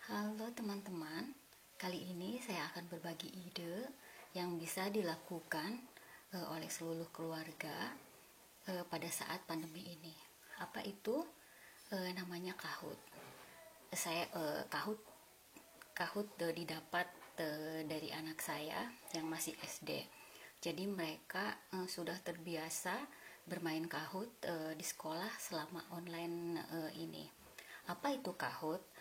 Halo teman-teman, kali ini saya akan berbagi ide yang bisa dilakukan oleh seluruh keluarga pada saat pandemi ini. Apa itu? Namanya Kahoot. Kahoot didapat dari anak saya yang masih SD. Jadi mereka sudah terbiasa bermain Kahoot di sekolah selama online ini. Apa itu Kahoot?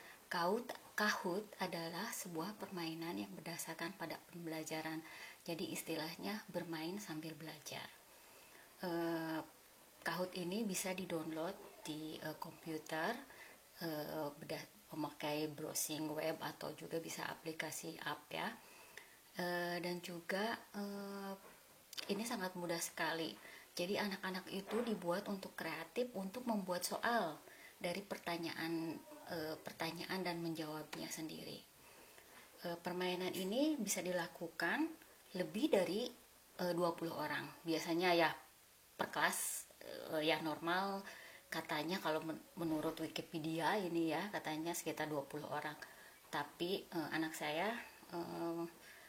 Kahoot adalah sebuah permainan yang berdasarkan pada pembelajaran. Jadi istilahnya bermain sambil belajar. Kahoot ini bisa di-download di komputer, memakai browsing web atau juga bisa aplikasi app ya. Dan juga ini sangat mudah sekali. Jadi anak-anak itu dibuat untuk kreatif untuk membuat soal dari pertanyaan dan menjawabnya sendiri. Permainan ini bisa dilakukan lebih dari 20 orang. Biasanya ya per kelas ya normal katanya kalau menurut Wikipedia ini ya katanya sekitar 20 orang. Tapi anak saya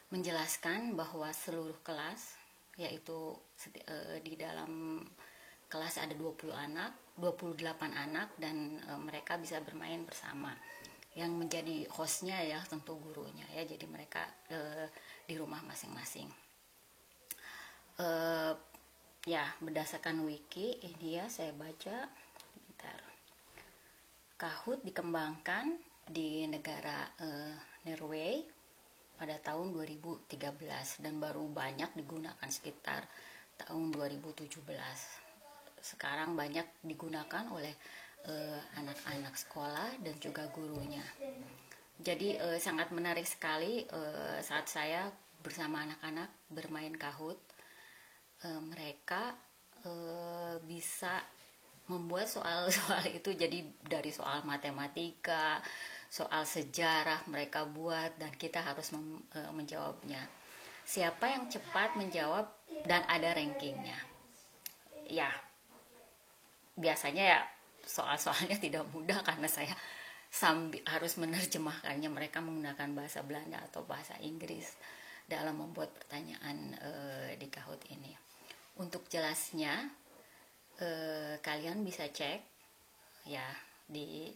menjelaskan bahwa seluruh kelas yaitu di dalam kelas ada 28 anak dan mereka bisa bermain bersama. Yang menjadi hostnya ya tentu gurunya ya, jadi mereka di rumah masing-masing. Ya berdasarkan wiki ini ya saya baca bentar. Kahoot dikembangkan di negara Norway pada tahun 2013 dan baru banyak digunakan sekitar tahun 2017. Sekarang banyak digunakan oleh anak-anak sekolah dan juga gurunya. Jadi sangat menarik sekali saat saya bersama anak-anak bermain Kahoot. Mereka bisa membuat soal-soal itu jadi dari soal matematika, soal sejarah mereka buat dan kita harus menjawabnya. Siapa yang cepat menjawab dan ada rankingnya. Ya, biasanya ya soal-soalnya tidak mudah karena saya harus menerjemahkannya. Mereka menggunakan bahasa Belanda atau bahasa Inggris dalam membuat pertanyaan di Kahoot ini. Untuk jelasnya kalian bisa cek ya di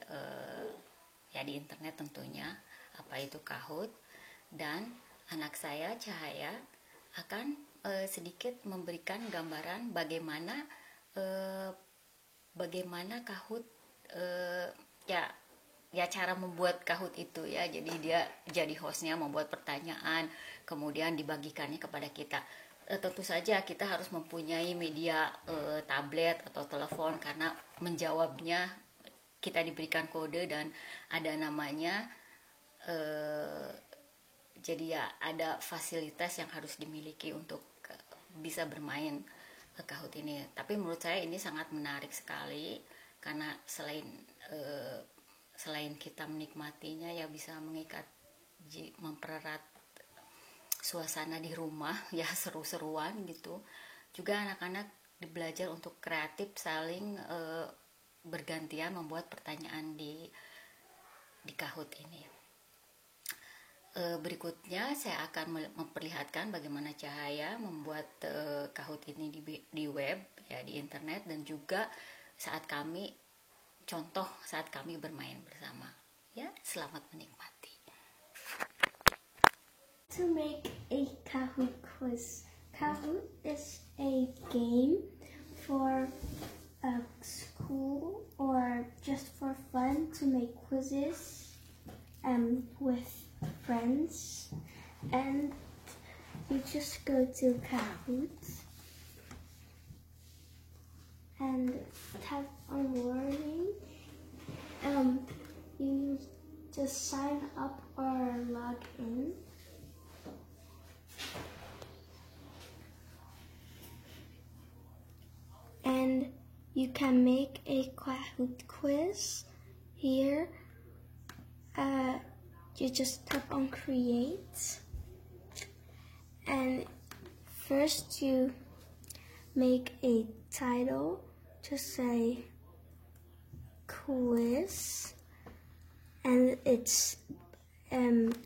internet tentunya apa itu Kahoot, dan anak saya Cahaya akan sedikit memberikan gambaran bagaimana Kahoot ya cara membuat Kahoot itu ya. Jadi dia jadi hostnya membuat pertanyaan kemudian dibagikannya kepada kita. Tentu saja kita harus mempunyai media tablet atau telepon karena menjawabnya kita diberikan kode dan ada namanya, jadi ya ada fasilitas yang harus dimiliki untuk bisa bermain Kahoot ini. Tapi menurut saya ini sangat menarik sekali karena selain kita menikmatinya ya bisa mengikat, mempererat suasana di rumah ya, seru-seruan gitu. Juga anak-anak belajar untuk kreatif, saling bergantian membuat pertanyaan di Kahoot ini. Berikutnya saya akan memperlihatkan bagaimana Cahaya membuat Kahoot ini di web ya, di internet, dan juga saat kami bermain bersama ya. Selamat menikmati. To make a Kahoot quiz. Kahoot is a game for a school or just for fun to make quizzes with friends, and you just go to Kahoot and tap on learning. You just sign up or log in. And you can make a Kahoot quiz here. You just tap on create, and first you make a title, just say quiz, and it's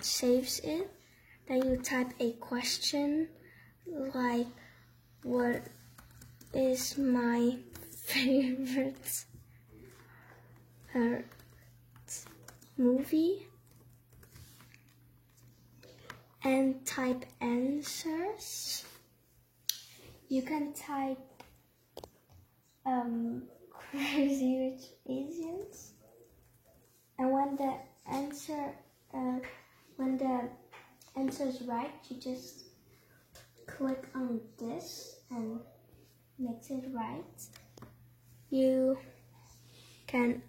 saves it. Then you type a question like, what is my favorite movie? And type answers. You can type Crazy Rich Asians, and when the answer is right, you just click on this and makes it right. You can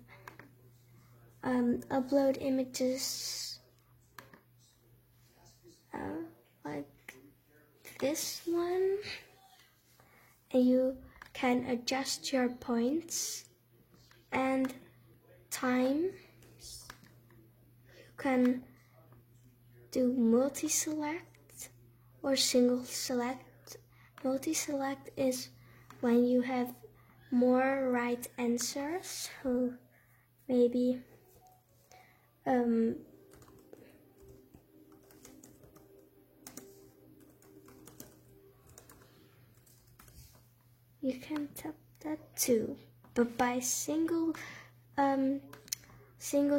upload images like this one, and you can adjust your points and time. You can do multi-select or single select. Multi-select is when you have more right answers, so maybe you can tap that too, but by single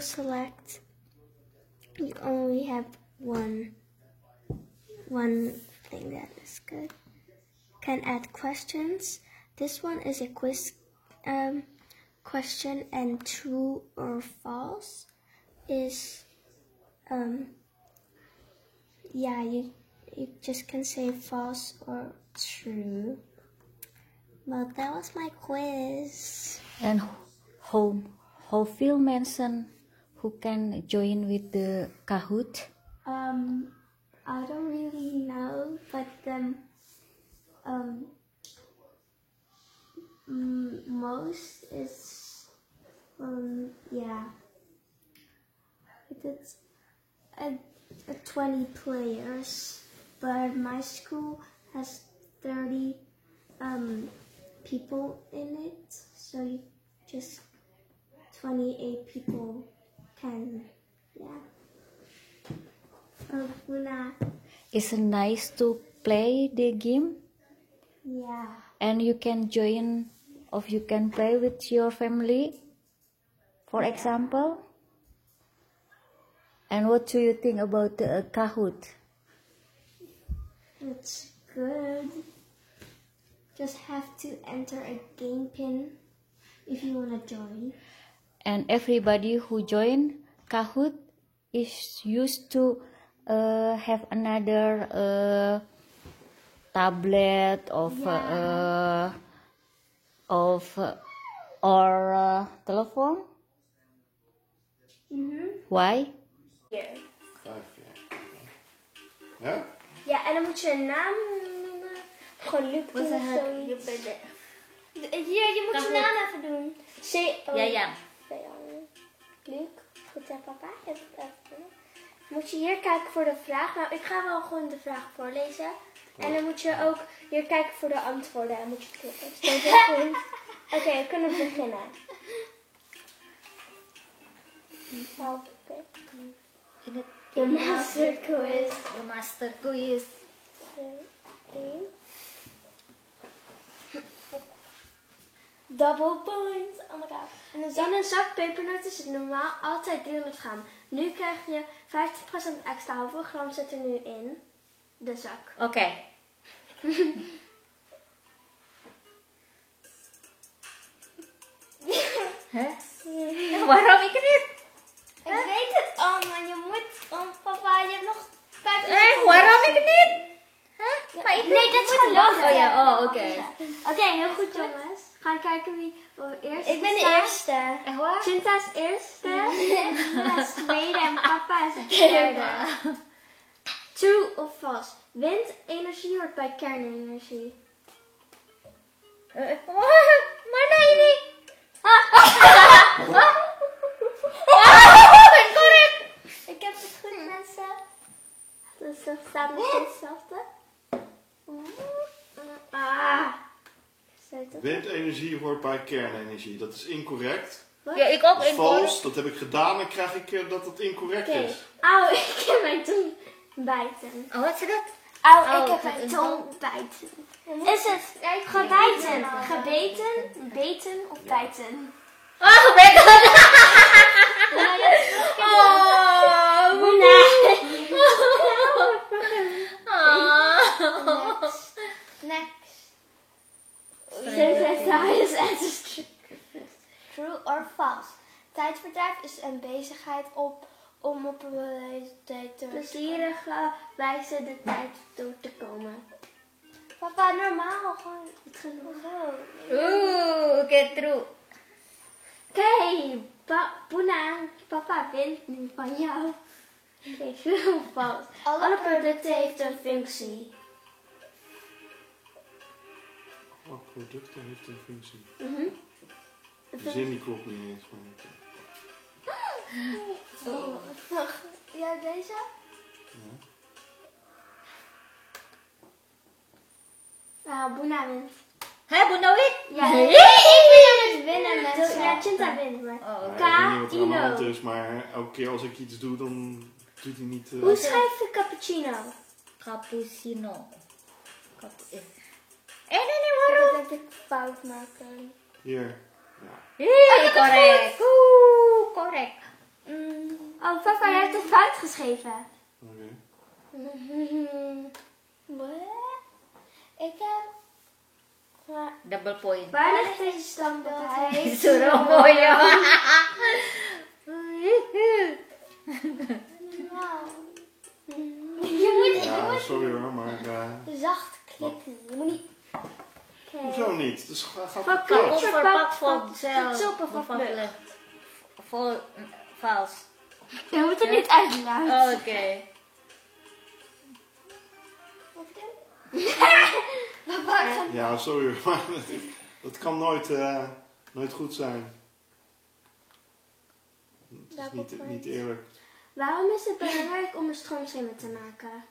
select, you only have one thing that is good. Can add questions. This one is a quiz question, and true or false is you just can say false or true. Well, that was my quiz. And how Phil mentioned who can join with the Kahoot? I don't really know, but most is it's a 20 players, but my school has 30 people in it, so you just 28 people can, Luna. It's nice to play the game, and you can join or you can play with your family, for example. And what do you think about the Kahoot? It's good. Just have to enter a game pin if you want to join. And everybody who join Kahoot is used to have another tablet or telephone. Why? Ja? Ja, en dan moet je een naam noemen. Gewoon Luc doen of zoiets. Hier, je moet je naam even doen. Ja. Luc, goed hè papa? Moet je hier kijken voor de vraag. Nou, ik ga wel gewoon de vraag voorlezen. En dan moet je ook hier kijken voor de antwoorden. En moet je klikken. Oké, we kunnen beginnen. The master quiz. The master quiz. Double points. Oh my god. In een zak pepernoten zit normaal altijd 300 gram. Nu krijg je 50% extra. Hoeveel gram zit er nu in de zak? Oké. Waarom ik niet? Ik weet het al, maar je moet... papa, je hebt nog 5 waarom ik niet? Maar nee, dat is gewoon oké. Oké, heel goed jongens. We gaan kijken wie eerst Ik ben de eerste. Echt waar? Chinta is eerste. Chinta is tweede en papa is derde. True of false? Windenergie hoort bij kernenergie. Mana ini? Ik heb het goed, mensen. Dus er staat nog hetzelfde. Windenergie hoort bij kernenergie. Dat is incorrect. Ja, ik ook Dat is vals, incorrect. dat heb ik gedaan en krijg ik dat het incorrect Oké. is. Auw, ik heb mijn tong bijten. Oh, wat is dat? Auw, Oh, ik heb met mijn een tong bijten. Is het gebijten, gebeten, beten of bijten? Oh, ben ik Oh, Nee. Next. True or false? Tijdverdrijf is een bezigheid om op een plezierige wijze de tijd door te komen. Papa, normaal gewoon het genoeg. oké, true. Oké, Poena, papa wint nu van jou. Oké, true of false? Alle producten heeft een functie. Oh, producten heeft een functie. Mhm. De zin die klopt niet eens. Maar Ja, deze? Nou, Boena wint. Hé, Boenawit? Ja, Nee. ik wil het winnen, mensen. Ja, Chinta wint, maar. Oh, ik weet niet wat er aan de hand Cappuccino. is, maar elke keer als ik iets doe, dan doet hij niet... Hoe schrijf je cappuccino? Cappuccino. Nee, Dat heb ik fout maken. Hier. Ja. Hey, correct. Oeh, correct. Oh, papa, jij hebt het fout geschreven. Oké. Wat? Ik heb... Maar Double point. waar ligt deze standbeeld? Hij heeft Suruh boyo. Je moet Ja, sorry hoor, maar... zacht klikken. Je moet niet... hoezo niet? Dus gaat Van het kut. Onverpakt van zelf. zelf. Vol, vals. Je moet het niet uitlaten. Oké. Ja, sorry hoor, maar dat kan nooit goed zijn. Het is niet eerlijk. Waarom is het belangrijk om een stroomschema te maken?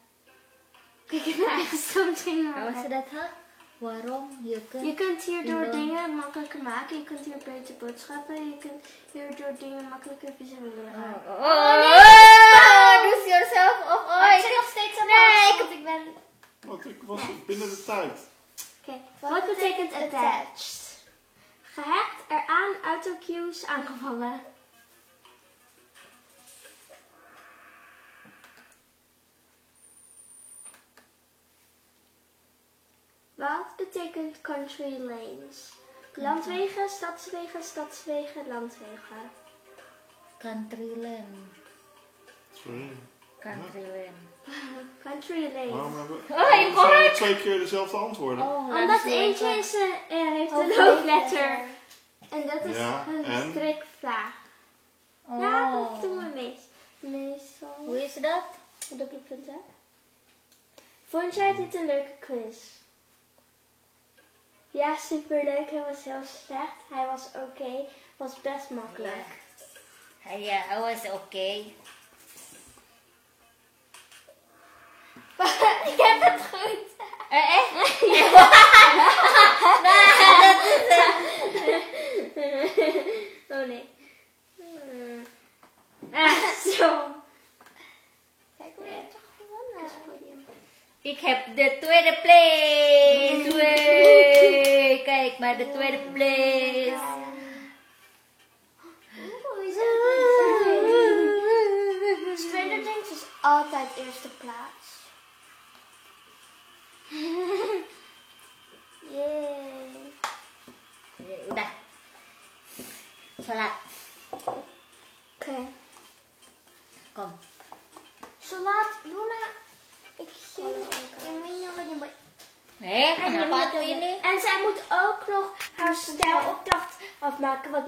Kijk, ik heb mijn eigen stroomschema Wat is maken. dat, hè? Waarom? Je kunt hierdoor dingen makkelijker maken. Je kunt hier beter boodschappen. Je kunt hierdoor dingen makkelijker visualiseren. Dus yourself of Ik zit nog steeds aan Nee, want ik ben... Want ik was binnen de tijd. Oké, wat betekent attached? Gehecht, eraan, autocues, aangevallen. Wat betekent country lanes? Landwegen, stadswegen, stadswegen, landwegen. Countryland. Sorry. Countryland. Country lanes. Waarom hebben incorrect. zijn er 2 keer dezelfde antwoorden? Omdat eentje is heeft een hoofdletter. En dat is Ja, een en? strikvraag. Ja, dat doen we meestal. Hoe is dat? Dubbele punten. Vond jij dit een leuke quiz? Ja, superleuk. Hij was heel slecht. Hij was oké. Was best makkelijk. Ja, I was okay. Ik heb het goed. Echt? Oh nee. Zo. Kijk, we hebben toch gewonnen. Ik heb de tweede place. Wee. Kijk maar, de tweede place. Stranger Things is altijd eerste plaats. Yay. Udah. Salat. Oké. Kom. Salat, Luna. Ik zie je. Kenapa tuh ini? En zij moet ook nog haar stijlopdracht afmaken. Wat